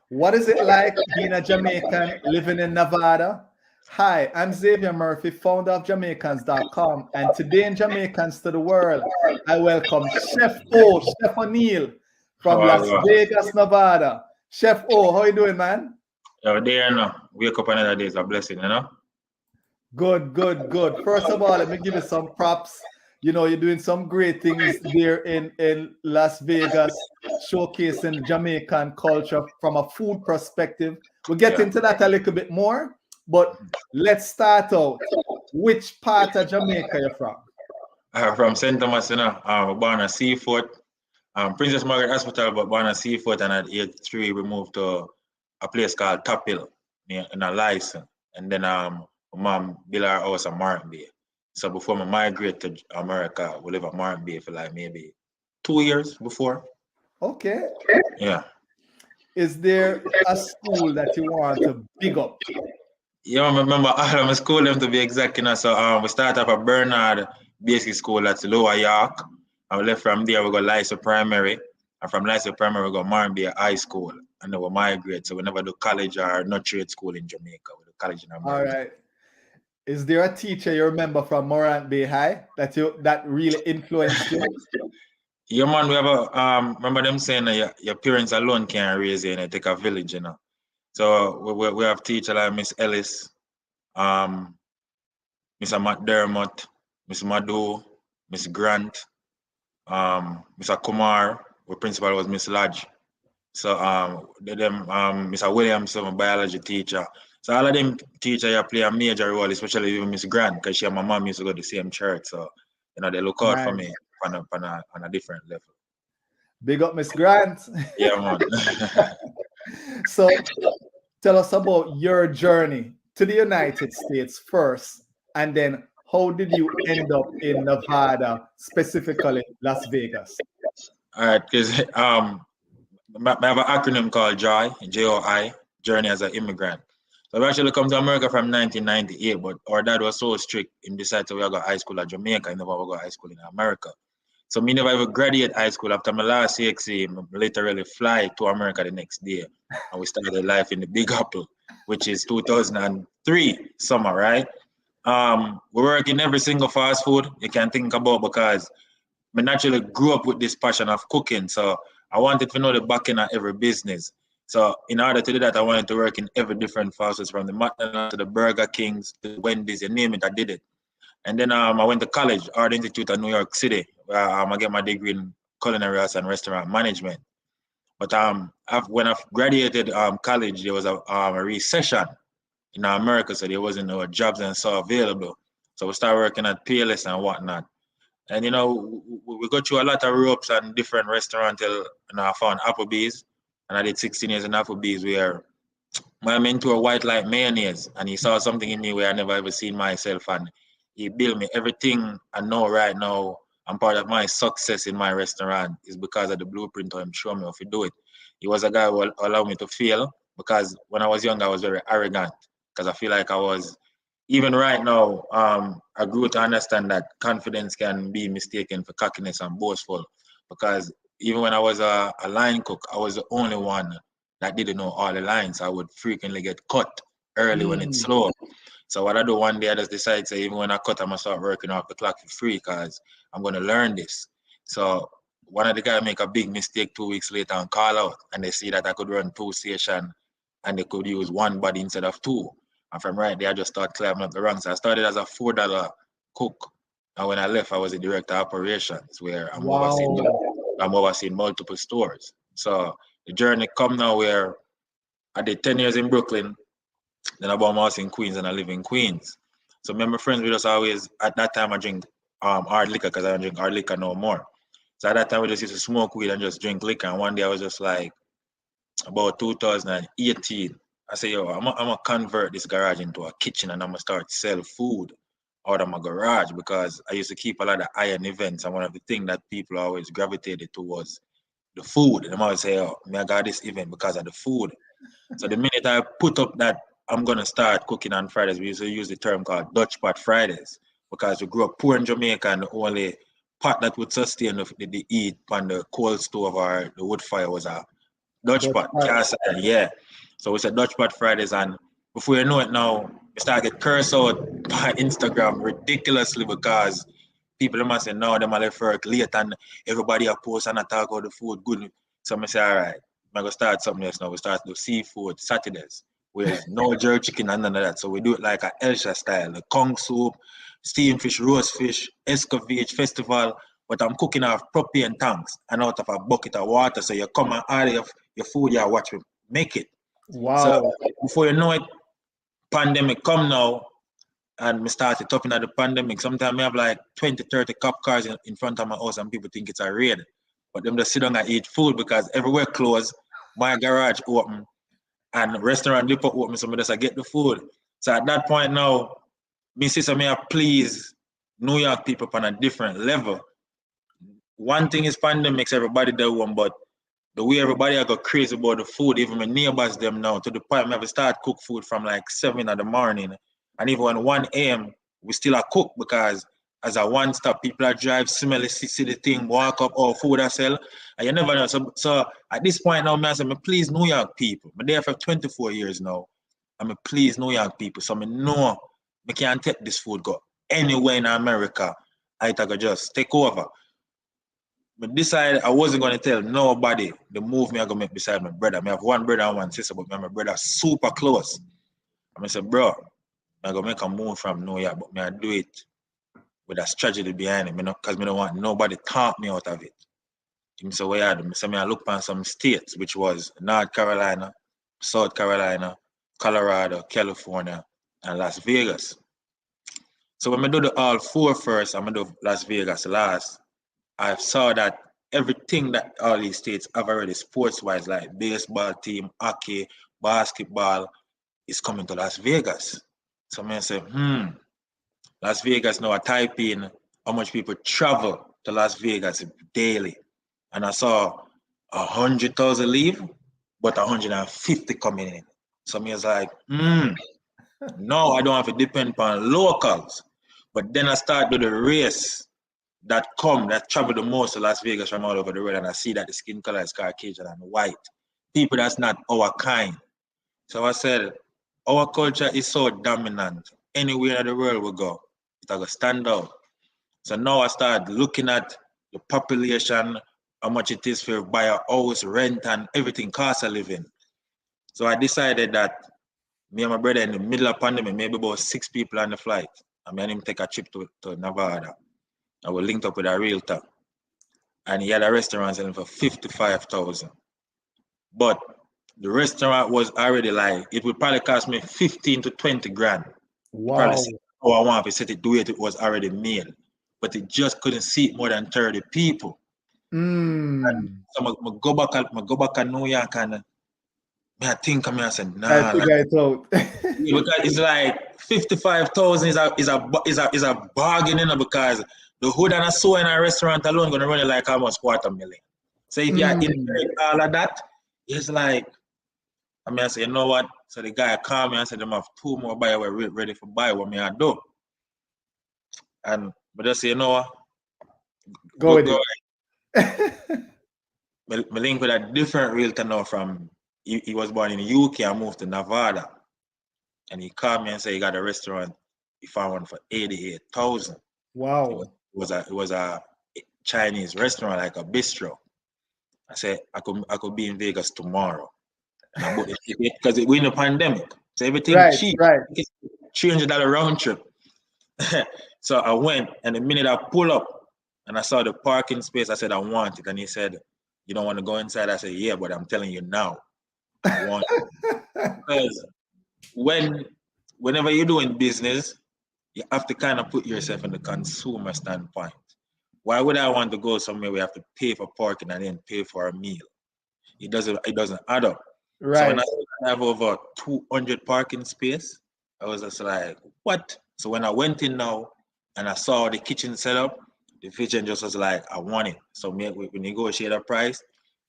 What is it like being a Jamaican living in Nevada? Hi, I'm Xavier Murphy, founder of Jamaicans.com, and today in Jamaicans to the World, I welcome Chef Oniel from How Las are you? Vegas, Nevada. Chef O, how you doing, man? You're there now. Wake up another day is a blessing, you know? Good, good, good. First of all, let me give you some props. You know, you're doing some great things there in Las Vegas, showcasing Jamaican culture from a food perspective. We'll get Yeah. into that a little bit more, but let's start out. Which part of Jamaica you're from? From St. Thomas, you know, born at Seafoot. Princess Margaret Hospital, but born at Seafoot, and at age 3, we moved to a place called Top Hill in a license. And then my mom built our house at Martin Bay. So before we migrate to America, we live at Martin Bay for like maybe 2 years before. Okay. Yeah. Is there a school that you want to big up? Yeah, I remember all of my school them to be exact, you know. So we start off at Bernard Basic School at Lower York. And we left from there, we go Lysa Primary. And from Lysa Primary, we go Marnbay High School. And then we migrate. So we never do college or no trade school in Jamaica. We do college in All America. right. Is there a teacher you remember from Morant Bay High that really influenced you? Yeah, man, we have a remember them saying that your parents alone can't raise you and it take a village, you know. So we have teacher like Miss Ellis, um, Mr. McDermott, Miss Madu, Miss Grant, Mr. Kumar, our principal was Miss Lodge. So Mr. Williams, my biology teacher. So all of them teachers play a major role, especially even Miss Grant, because she and my mom used to go to the same church. So, you know, they look out for me Nice. on a different level. Big up Miss Grant. Yeah, man. So tell us about your journey to the United States first, and then how did you end up in Nevada, specifically Las Vegas? All right, because I have an acronym called JOI, J-O-I, Journey as an Immigrant. So I actually come to America from 1998, but our dad was so strict, he decided to go to high school at Jamaica, he never go to high school in America. So me never even graduate high school. After my last CXC, I literally fly to America the next day. And we started life in the Big Apple, which is 2003 summer, right? We work in every single fast food you can think about because I naturally grew up with this passion of cooking. So I wanted to know the back end of every business. So in order to do that, I wanted to work in every different fast foods, from the McDonald's to the Burger Kings to Wendy's, you name it, I did it. And then I went to college, Art Institute of New York City, where I get my degree in culinary arts and restaurant management. But when I graduated college, there was a recession in America, so there wasn't no jobs and so available. So we started working at PLS and whatnot. And you know, we go through a lot of ropes and different restaurants till I found Applebee's, and I did 16 years in Applebee's where my mentor White Light Mayonnaise, and he saw something in me where I never ever seen myself, and he built me everything I know right now. And part of my success in my restaurant is because of the blueprint of him showing me how to do it. He was a guy who allowed me to fail because when I was young, I was very arrogant because I feel like I was, even right now, I grew to understand that confidence can be mistaken for cockiness and boastful because even when I was a line cook, I was the only one that didn't know all the lines. I would frequently get cut early when it's Mm. slow. So what I do one day, I just decide, say, even when I cut, I'm gonna start working off the clock for free because I'm gonna learn this. So one of the guys make a big mistake 2 weeks later and call out, and they see that I could run 2 stations and they could use one body instead of two. And from right there, I just started climbing up the ranks. So I started as a $4 cook, and when I left, I was a director of operations where Wow. I'm overseeing multiple stores. So the journey come now where I did 10 years in Brooklyn, then I bought my house in Queens and I live in Queens. So remember friends with us always, at that time I drink hard liquor because I don't drink hard liquor no more. So at that time we just used to smoke weed and just drink liquor. And one day I was just like, about 2018, I said, yo, I'm gonna convert this garage into a kitchen and I'm gonna start sell food out of my garage because I used to keep a lot of iron events, and one of the things that people always gravitated towards the food. And I'm always say, oh, I got this event because of the food. So the minute I put up that I'm gonna start cooking on Fridays, we used to use the term called Dutch pot Fridays because we grew up poor in Jamaica and the only pot that would sustain the heat on the coal stove or the wood fire was a Dutch pot, yeah. So we said Dutch pot Fridays, and before you know it now, we start get cursed out by Instagram ridiculously because people must say no, them are left work late and everybody are post and talk about the food good. So I say, all right, I'm gonna start something else now. We start to do seafood Saturdays, where no jerk chicken and none of that. So we do it like a Elsha style, the Kong soup, steamed fish, roast fish, escovitch festival. But I'm cooking off propane tanks and out of a bucket of water. So you come and order your food, you watch me make it. Wow. So before you know it, pandemic come now, and me started topping at the pandemic. Sometimes I have like 20, 30 cop cars in front of my house and people think it's a raid. But them just sit down and eat food because everywhere closed, my garage open, and restaurant dip open, so I just get the food. So at that point now, me say me I please New York people on a different level. One thing is pandemics, everybody do one, but the way everybody got crazy about the food, even my neighbors them now, to the point I have to start cook food from like 7 in the morning. And even at 1 a.m., we still are cook because as a one-stop, people are drive, smelly, see the thing, walk up, oh, food I sell. And you never know. So at this point now, I say, please New York people. I'm there for 24 years now. I'm please New York people. So I know I can't take this food go anywhere in America. I could just take over. But decided I wasn't going to tell nobody the move me I going to make beside my brother. I have one brother and one sister, but my brother super close. I said, bro, I'm going to make a move from New York, but I do it with a strategy behind it, because I don't want nobody talk me out of it. So what I do? So I look at some states, which was North Carolina, South Carolina, Colorado, California, and Las Vegas. So when I do the all four first, I'm going to do Las Vegas last. I saw that everything that all these states have already sports-wise, like baseball team, hockey, basketball, is coming to Las Vegas. So I say, Las Vegas now I type in how much people travel to Las Vegas daily. And I saw 100,000 leave, but 150 coming in. So I was like, no, I don't have to depend upon locals. But then I start with the race that travel the most to Las Vegas from all over the world, and I see that the skin color is Caucasian and white. People that's not our kind. So I said, our culture is so dominant. Anywhere in the world we go, it's going to stand out. So now I start looking at the population, how much it is for buy a house, rent, and everything, cost of living. So I decided that me and my brother in the middle of pandemic, maybe about 6 people on the flight, and me and him take a trip to Nevada. I was linked up with a realtor, and he had a restaurant selling for 55,000. But the restaurant was already like, it would probably cost me 15 to 20 grand. Wow. Probably said, oh, I want to set it, do it was already made. But it just couldn't seat more than 30 people. And so I go back to New York and I think I said, nah. I figure it out. Because it's like 55,000 is a bargain, you know, because the hood and a sew in a restaurant alone gonna run it like almost $250,000. So if you integrate all of that, it's like, I say, you know what? So the guy called me and said, I have 2 more buyers we're ready for buy what me I do. And but I say, you know what? Go with it. Me link with a different realtor now from he was born in the UK and moved to Nevada. And he called me and said he got a restaurant he found one for 88,000. Wow. It was a Chinese restaurant, like a bistro. I said I could be in Vegas tomorrow. And I bought it because we're in a pandemic. So everything cheap. Right. It's $300 round trip. So I went, and the minute I pull up and I saw the parking space, I said I want it. And he said, you don't want to go inside? I said, yeah, but I'm telling you now, I want it. Because whenever you're doing business, you have to kind of put yourself in the consumer standpoint. Why would I want to go somewhere where we have to pay for parking and then pay for a meal? It doesn't add up. Right. So when I have over 200 parking space, I was just like, what? So when I went in now and I saw the kitchen set up, the vision just was like, I want it. So we negotiate a price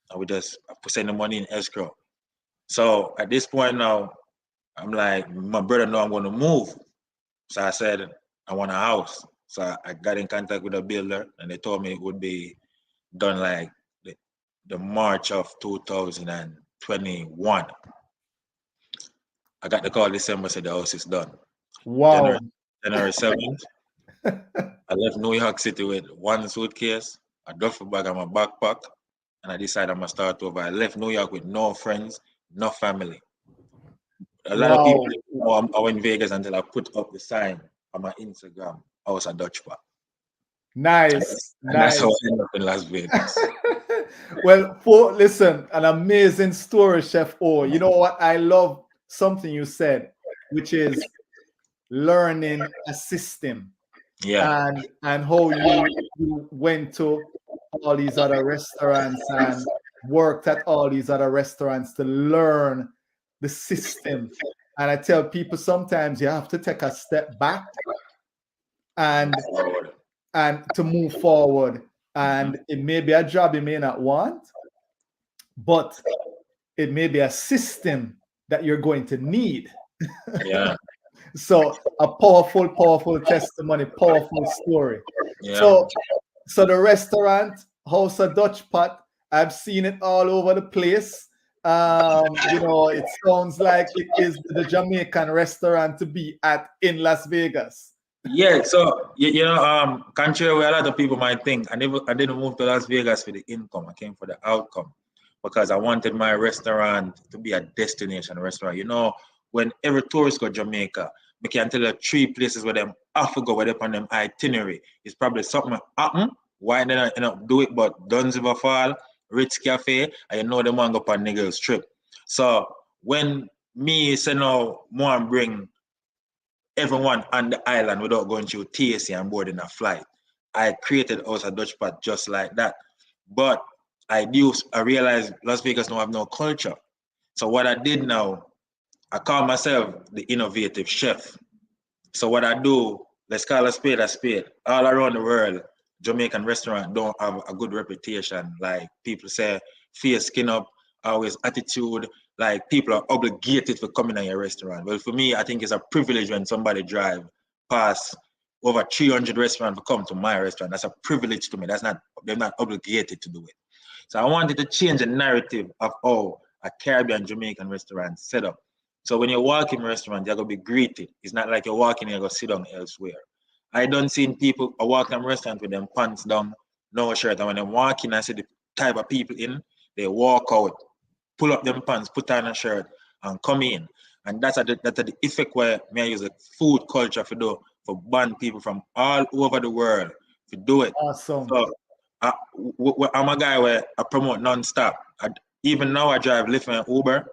and we just send the money in escrow. So at this point now, I'm like, my brother know I'm going to move. So I said, I want a house. So I got in contact with a builder and they told me it would be done like the March of 2022. 21. I got the call December, said the house is done. Wow. January 7th, I left New York City with one suitcase, a duffel bag, and my backpack, and I decided I'm gonna start over. I left New York with no friends, no family. A lot of people didn't know I went in Vegas until I put up the sign on my Instagram. I was a Dutch pot. Nice. And that's how I ended up in Las Vegas. Well, listen, an amazing story, Chef O. You know what? I love something you said, which is learning a system. Yeah. And how you went to all these other restaurants and worked at all these other restaurants to learn the system. And I tell people sometimes you have to take a step back and to move forward. And it may be a job you may not want, but it may be a system that you're going to need. Yeah. So a powerful testimony, powerful story. Yeah. So the restaurant, House of Dutch Pot, I've seen it all over the place. You know, it sounds like it is the Jamaican restaurant to be at in Las Vegas. Yeah, so you know, contrary where a lot of people might think, I didn't move to Las Vegas for the income. I came for the outcome because I wanted my restaurant to be a destination restaurant. You know, when every tourist go to Jamaica, we can tell you 3 places where them have to go, where they on them itinerary. It's probably something happen. Why they not, do it? But Dunsriver Fall, Ritz Cafe, and you know them want to go on niggas trip. So when me say no, more bring everyone on the island without going through TSA and boarding a flight, I created House of Dutch Pot just like that. But I realized Las Vegas don't have no culture. So what I did now, I call myself the innovative chef. So what I do, let's call a spade a spade. All around the world, Jamaican restaurants don't have a good reputation. Like people say, face skin up, always attitude. Like people are obligated for coming to your restaurant. Well, for me, I think it's a privilege when somebody drive past over 300 restaurants to come to my restaurant. That's a privilege to me. They're not obligated to do it. So I wanted to change the narrative of how a Caribbean Jamaican restaurant set up. So when you walk in a restaurant, you're gonna be greeted. It's not like you're walking and you're gonna sit down elsewhere. I don't see people walk in a restaurant with them pants down, no shirt. And when they walk in, I see the type of people in, they walk out, pull up them pants, put on a shirt, and come in. And that's the effect where I use a food culture for band people from all over the world to do it. Awesome. So I'm a guy where I promote non-stop. Even now I drive Lyft and Uber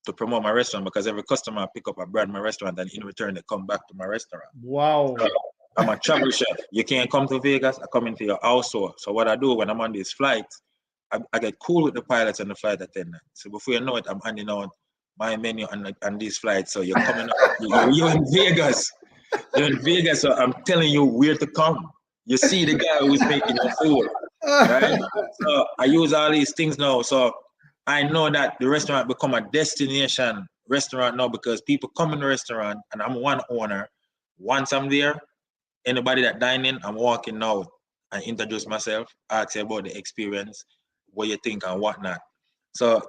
to promote my restaurant because every customer I pick up a brand my restaurant and in return they come back to my restaurant. Wow. So I'm a travel chef. You can't come to Vegas, I come into your household. So what I do when I'm on these flights, I get cool with the pilots and the flight attendant. So before you know it, I'm handing out my menu on these flights. So you're coming up, you're in Vegas. You're in Vegas, so I'm telling you where to come. You see the guy who's making your food, right? So I use all these things now. So I know that the restaurant become a destination restaurant now because people come in the restaurant and I'm one owner. Once I'm there, anybody that dine in, I'm walking out and introduce myself, ask you about the experience, what you think and whatnot. So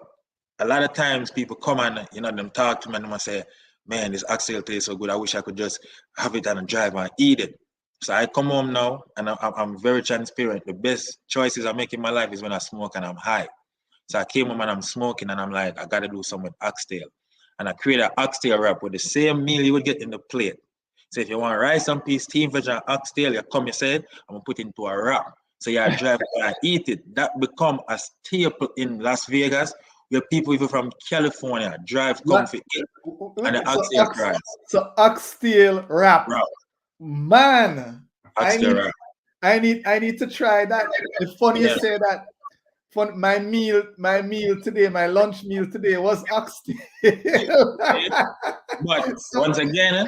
a lot of times people come and, them talk to me and they say, man, this oxtail tastes so good. I wish I could just have it and drive and eat it. So I come home now and I'm very transparent. The best choices I make in my life is when I smoke and I'm high. So I came home and I'm smoking and I'm like, I got to do something with oxtail. And I create an oxtail wrap with the same meal you would get in the plate. So if you want rice and peas, steamed veg and oxtail, you come, you said, I'm going to put it into a wrap. So you drive and eat it. That become a staple in Las Vegas where people even from California drive, come for it. And the oxtail fries. So oxtail wrap. Man, Oxtail I need to try that. It's funny you say that. My lunch meal today was oxtail. But once again,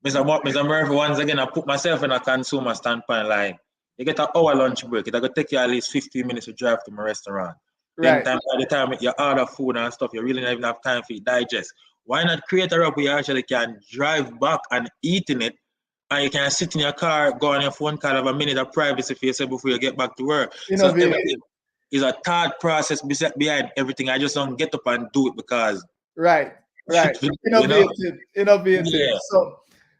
Mr. Murphy, once again, I put myself in a consumer standpoint. Like, you get an hour lunch break. It's going to take you at least 15 minutes to drive to my restaurant. Right. Then by the time you order food and stuff, you really don't even have time for it digest. Why not create a wrap where you actually can drive back and eat in it, and you can sit in your car, go on your phone call, have a minute of privacy for yourself before you get back to work. So is a thought process behind everything. I just don't get up and do it because Right. you know, Innovative. yeah.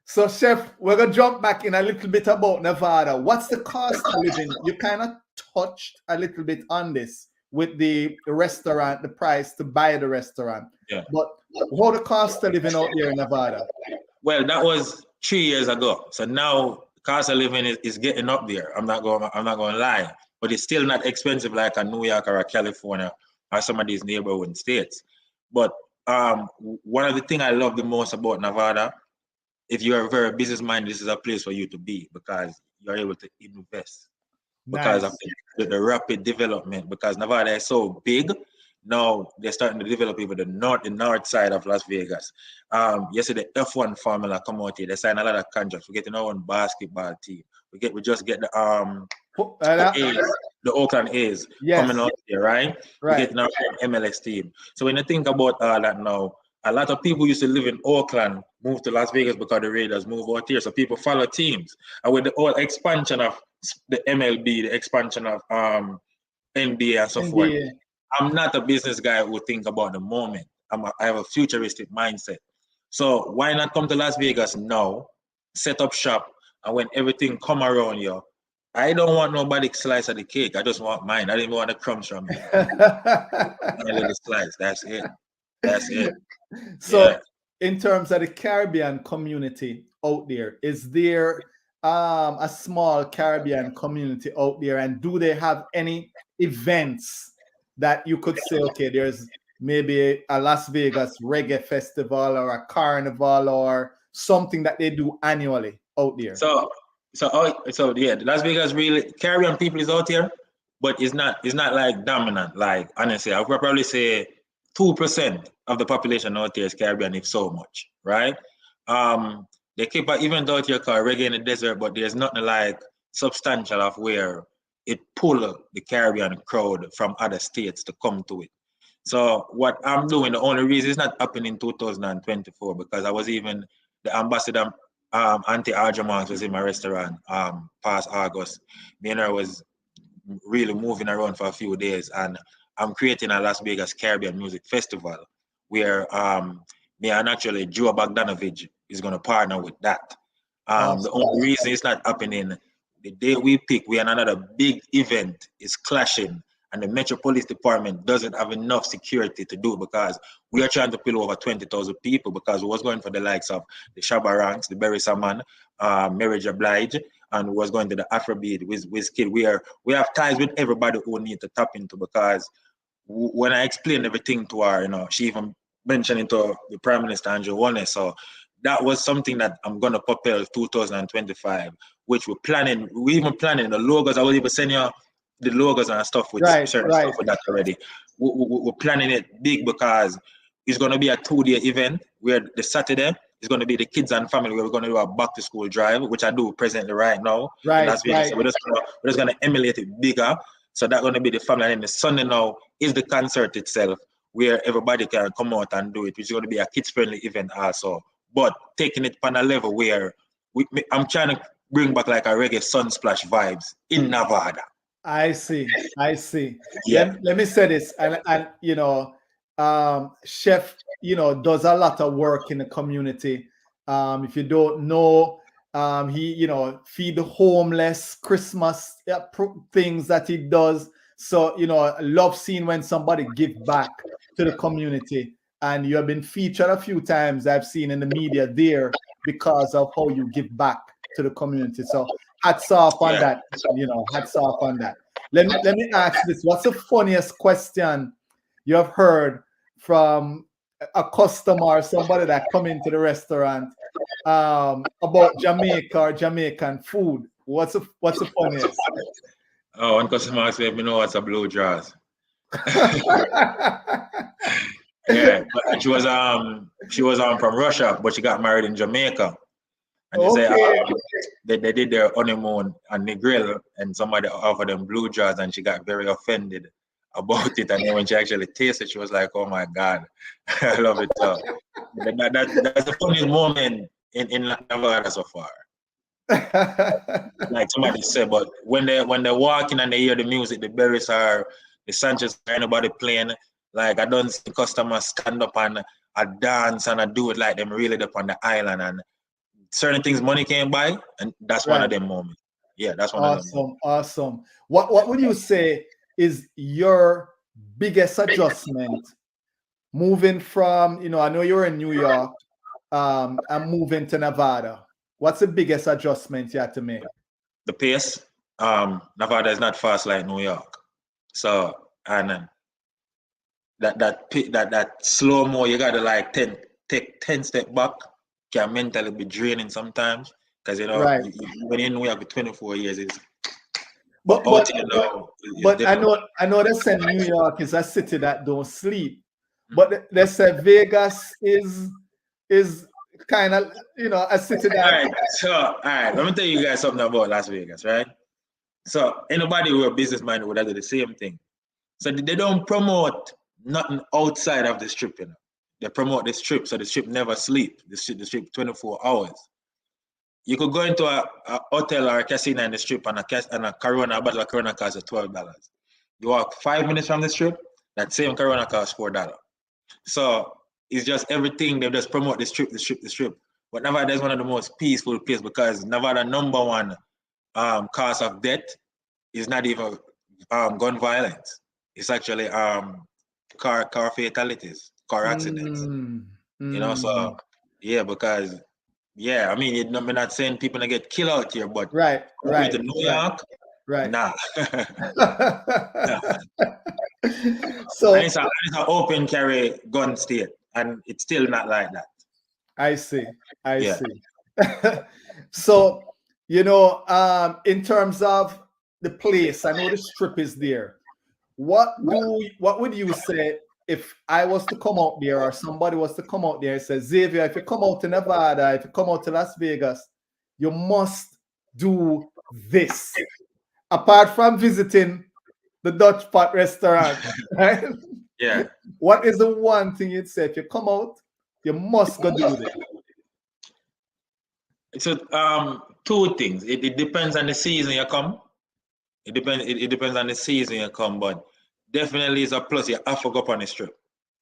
So Chef, we're gonna jump back in a little bit about Nevada. What's the cost of living? You kind of touched a little bit on this with the restaurant, the price to buy the restaurant. Yeah. But how the cost of living out here in Nevada? Well, that was 3 years ago. So now cost of living is getting up there. I'm not going to lie, but it's still not expensive like a New York or a California or some of these neighborhood states. But one of the things I love the most about Nevada, if you're very business minded, this is a place for you to be because you're able to invest because Nice. of the rapid development. Because Nevada is so big, now they're starting to develop even the north side of Las Vegas. Yesterday, the F1 formula come out here. They sign a lot of contracts. We're getting our own basketball team. We just get the A's, the Oakland A's coming out here, right? We're getting our own MLS team. So when you think about all that now, a lot of people used to live in Oakland, move to Las Vegas because the Raiders move out here. So people follow teams. And with the whole expansion of the MLB, the expansion of NBA and so forth, I'm not a business guy who think about the moment. I have a futuristic mindset. So why not come to Las Vegas now, set up shop, and when everything come around you, I don't want nobody slice of the cake. I just want mine. I didn't even want the crumbs from it. A little slice. That's it. That's it. So, in terms of the Caribbean community out there, is there a small Caribbean community out there, and do they have any events that you could say, okay, there's maybe a Las Vegas reggae festival or a carnival or something that they do annually out there? So yeah, the Las Vegas really Caribbean people is out here, but it's not like dominant. Like honestly, I would probably say 2% of the population out there is Caribbean, if so much, right? They keep an event out here called Reggae in the Desert, but there's nothing like substantial of where it pull the Caribbean crowd from other states to come to it. So what I'm doing, the only reason it's not happening in 2024 because I was even the ambassador. Auntie Arjamans was in my restaurant past August. Me and her was really moving around for a few days, and I'm creating a Las Vegas Caribbean Music Festival where me and actually Joe Bogdanovich is going to partner with that. The only reason it's not happening, the day we pick, we another big event is clashing, and the Metro Police Department doesn't have enough security to do it because we are trying to pull over 20,000 people because we was going for the likes of the Shabba Ranks, the Berry Saman, Mary J. Blige, and we was going to the Afrobeat with Wizkid. We have ties with everybody who need to tap into because when I explained everything to her, she even mentioned it to the Prime Minister Andrew Warner. So that was something that I'm gonna propel 2025, which we're planning. We even planning the logos. I will even send you the logos and stuff with certain stuff with that already. We're planning it big because it's gonna be a 2-day event where the Saturday is gonna be the kids and family where we're gonna do a back to school drive, which I do presently right now. So we're just gonna emulate it bigger. So that's gonna be the family. And then the Sunday now is the concert itself where everybody can come out and do it, which is gonna be a kids-friendly event also. But taking it on a level where I'm trying to bring back like a reggae sunsplash vibes in Nevada. I see. Yeah. Let me say this, and Chef, does a lot of work in the community. If you don't know, he, feed the homeless, Christmas things that he does. So, I love seeing when somebody give back to the community. And you have been featured a few times, I've seen in the media there, because of how you give back to the community. So hats off on that, hats off on that. Let me ask this. What's the funniest question you have heard from a customer or somebody that come into the restaurant about Jamaica or Jamaican food? What's the funniest? Oh, one customer asked me, know what's a blue jaws. Yeah, but she was from Russia, but she got married in Jamaica. And they say they did their honeymoon on the grill, and somebody offered them blue jaws, and she got very offended about it. And then when she actually tasted, she was like, "Oh my God, I love it." That's the funniest moment in Nevada so far. Like somebody said, but when they're walking and they hear the music, the berries are the Sanchez, anybody playing. Like I don't see customers stand up and I dance and I do it like them really up on the island, and certain things money can't buy, and that's one of them moments. Yeah, that's one of them moments. Awesome. What would you say is your biggest adjustment moving from, I know you're in New York, and moving to Nevada? What's the biggest adjustment you had to make? The pace. Nevada is not fast like New York, so and that slow mo, you gotta like take 10 step back. Can mentally be draining sometimes because when you're in New York for 24 years, it's but I know they say New York is a city that don't sleep, but they say Vegas is kind of a city that. All right, let me tell you guys something about Las Vegas, right? So anybody who are business minded would do the same thing. So they don't promote nothing outside of the strip, They promote the strip, so the strip never sleep. The strip 24 hours. You could go into a hotel or a casino in the strip and a bottle of Corona costs $12. You walk 5 minutes from the strip, that same Corona costs $4. So it's just everything. They just promote the strip. But Nevada is one of the most peaceful places because Nevada #1 cause of death is not even gun violence. It's actually car fatalities, car accidents. So yeah, because I mean, I'm not saying people gonna get killed out here, but going to New York, nah. So and it's an open carry gun state, and it's still not like that. I see. So in terms of the place, I know the strip is there. What would you say if I was to come out there or somebody was to come out there and say, Xavier, if you come out to Nevada, if you come out to Las Vegas, you must do this. Apart from visiting the Dutch pot restaurant, right? Yeah. What is the one thing you'd say if you come out, you must go do this? So two things. It depends on the season you come. It depends on the season you come, but definitely it's a plus. You have to go up on the strip.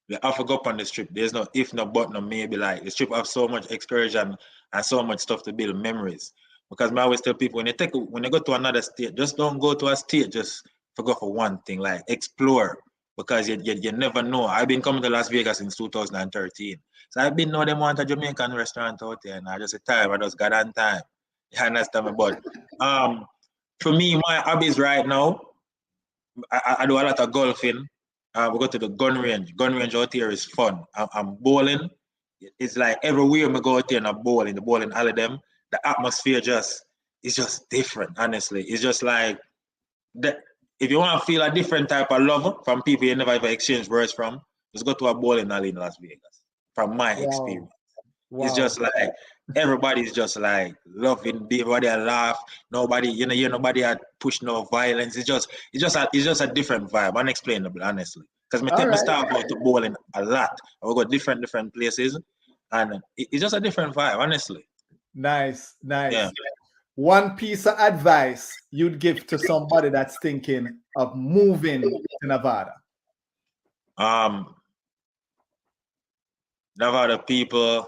You have to go up on the strip. There's no if, no but, no maybe. Like the strip have so much excursion and so much stuff to build memories. Because I always tell people when you go to another state, just don't go to a state just to go for one thing. Like explore, because you never know. I've been coming to Las Vegas since 2013, so I've been know them want a Jamaican restaurant out there, and I just got on time. You understand me? But for me, my hobbies right now, I do a lot of golfing. We go to the gun range. Gun range out here is fun. I'm bowling. It's like everywhere we go out there and I'm bowling. The bowling, all of them. The atmosphere is just different. Honestly, it's just like that. If you want to feel a different type of love from people you never ever exchanged words from, just go to a bowling alley in Las Vegas. From my experience, it's just like everybody's just like loving. Everybody laugh. Nobody, nobody had push no violence. It's just a different vibe, unexplainable, honestly. Because me start going to bowling a lot. I will go different places, and it's just a different vibe, honestly. Nice. Yeah. One piece of advice you'd give to somebody that's thinking of moving to Nevada? Nevada people,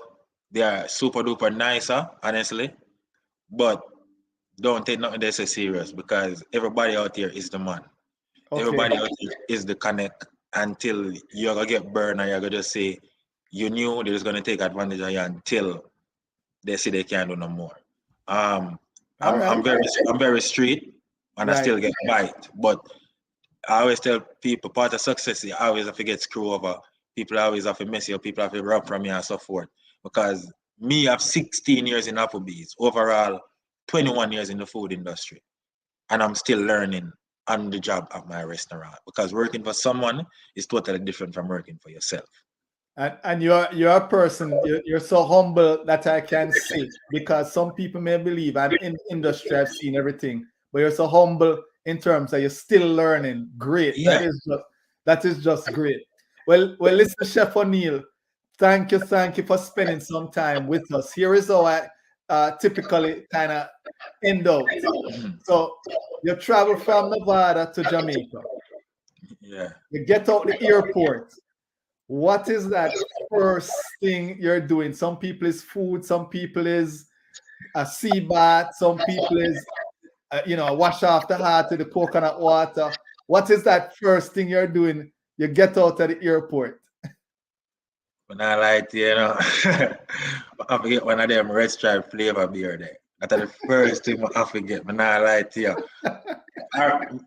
they are super duper nicer, honestly, but don't take nothing they say serious, because everybody out here is the man. Okay. Everybody out here is the connect until you're gonna get burned and you're gonna just say you knew they're just gonna take advantage of you until they say they can't do no more. I'm very street, and I still get bite, but I always tell people part of success you always have to get screwed over. People always have to mess you up, people have to rob from you and so forth. Because me, I have 16 years in Applebee's, overall 21 years in the food industry. And I'm still learning on the job at my restaurant, because working for someone is totally different from working for yourself. And you're a person, you're so humble that I can see, because some people may believe I'm in the industry, I've seen everything, but you're so humble in terms that you're still learning. Great. Yeah. That is just great. Well, listen, Chef Oniel, thank you for spending some time with us. Here is how I typically kind of end out. So you travel from Nevada to Jamaica. Yeah. You get out the airport. What is that first thing you're doing? Some people is food, some people is a sea bath, some people is wash off the heart with the coconut water. What is that first thing you're doing? You get out of the airport. When I like to, I forget one of them red stripe flavor beer there. That's the first thing I forget. When I like to.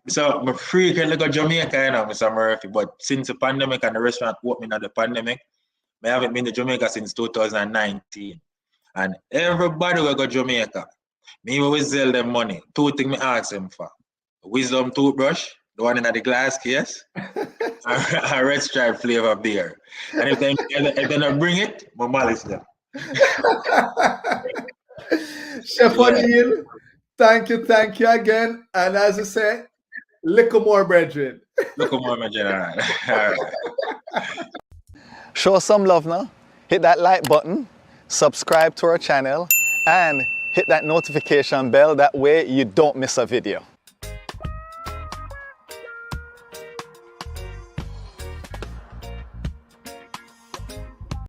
So I'm freaking look at Jamaica, Mr. Murphy. But since the pandemic and the restaurant opening at the pandemic, I haven't been to Jamaica since 2019. And everybody will go to Jamaica. Me will sell them money. Two things I ask them for. Wisdom toothbrush, the one in the glass case, a red stripe flavor beer. And if they don't bring it, I malice them. Chef Oniel, thank you again. And as I say, little more, brethren. Little more, my general. All right. Show some love now. Hit that like button, subscribe to our channel, and hit that notification bell. That way you don't miss a video.